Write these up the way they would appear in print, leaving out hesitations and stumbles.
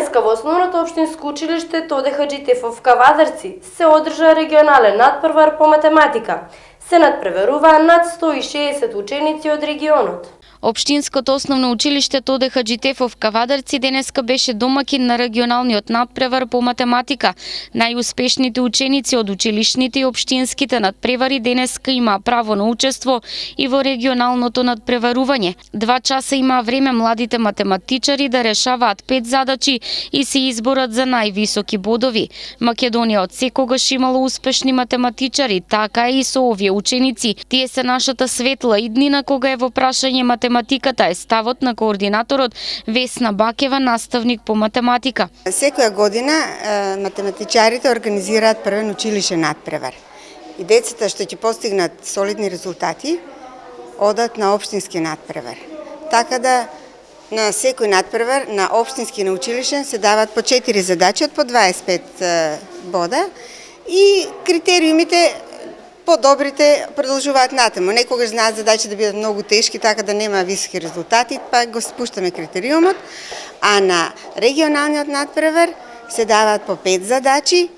Денеска во основното општинско училиште Тоде Хаджитефов в Кавадарци се одржа регионален надпревар по математика. Се надпреверуваа над 160 ученици од регионот. Општинското основно училиште Тоде Хаджитефов Кавадарци денеска беше домакин на регионалниот надпревар по математика. Најуспешните ученици од училишните и општинските надпревари денеска имаа право на учество и во регионалното надпреварување. 2 часа имаа време младите математичари да решаваат 5 задачи и се изборат за највисоки бодови. Македонија од секогаш имало успешни математичари, така и со овие ученици. Тие се нашата светла иднина кога е во прашање математиката е ставот на координаторот Весна Бакева, наставник по математика. Секоја година математичарите организираат првен училишен надпревар. И децата што ќе постигнат солидни резултати одат на општински надпревар. Така да на секој надпревар, на општински и на училишен, се дават по 4 задачи од по 25 бода и критериумите подобрите продолжуваат натаму. Некогаш знаат задачи да бидат многу тешки, така да нема високи резултати, па го спуштаме критериумот, а на регионалниот надпревар се даваат по 5 задачи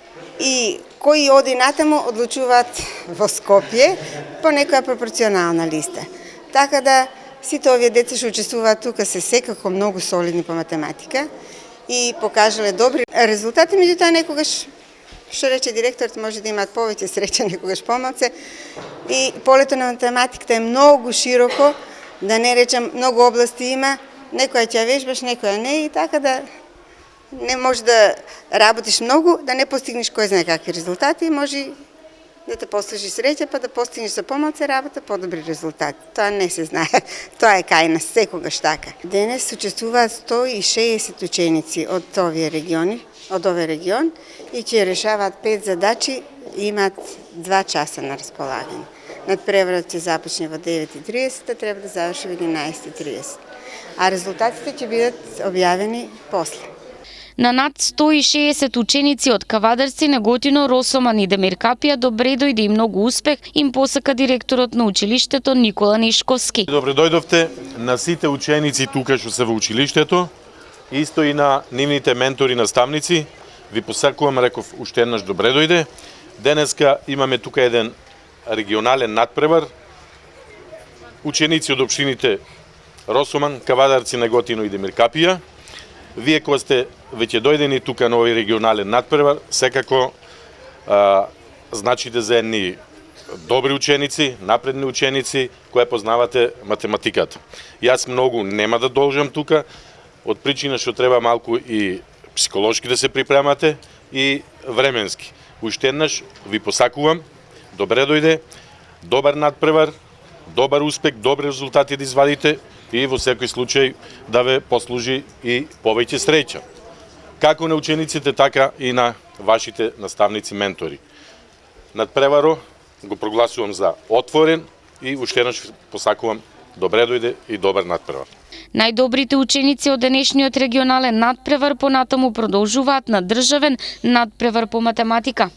и кои оди натаму одлучуваат во Скопје по некоја пропорционална листа. Така да сите овие деца што учествуваат тука се секако многу солидни по математика и покажале добри резултати, меѓутоа некогаш, што рече директорот, може да имаат повеќе среќа, некогаш помалце. И полето на математиката е многу широко, да не речем многу области има, некоја ќе вежбаш, некоја не, и така да не може да работиш многу, да не постигнеш кој знае какви резултати, може да те послужи среќа, па да постигнеш со помалце работа по-добри резултати. Тоа не се знае, тоа е кај нас секогаш така. Денес учествуваат 160 ученици од овие региони, од овој регион, и ќе решаваат 5 задачи и имаат 2 часа на располагање. Надпреварот ќе започне во 9:30, треба да заврши во 11:30. А резултатите ќе бидат објавени после. На над 160 ученици од Кавадарци, Неготино, Росоман и Демиркапија добре дојде и многу успех им посака директорот на училиштето Никола Нишковски. Добре дојдовте на сите ученици тука што се во училиштето, исто и на нивните ментори наставници. Ви посакувам, реков, уште еднаш добре дојде. Денеска имаме тука еден регионален надпревар. Ученици од општините Росоман, Кавадарци, Неготино и Демиркапија. Вие кога сте веќе дојдени тука на овој регионален надпревар, секако значите за едни добри ученици, напредни ученици, кои познавате математиката. Јас многу нема да должам тука, од причина што треба малку и психолошки да се припремате и временски. Уште еднаш ви посакувам, добре дојде, добар надпревар, добар успех, добри резултати да извадите и во секој случај да ве послужи и повеќе среќа. Како на учениците, така и на вашите наставници, ментори. Надпреваро го прогласувам за отворен и уште еднаш посакувам добре дојде и добар надпревар. Најдобрите ученици од денешниот регионален надпревар понатаму продолжуваат на државен надпревар по математика.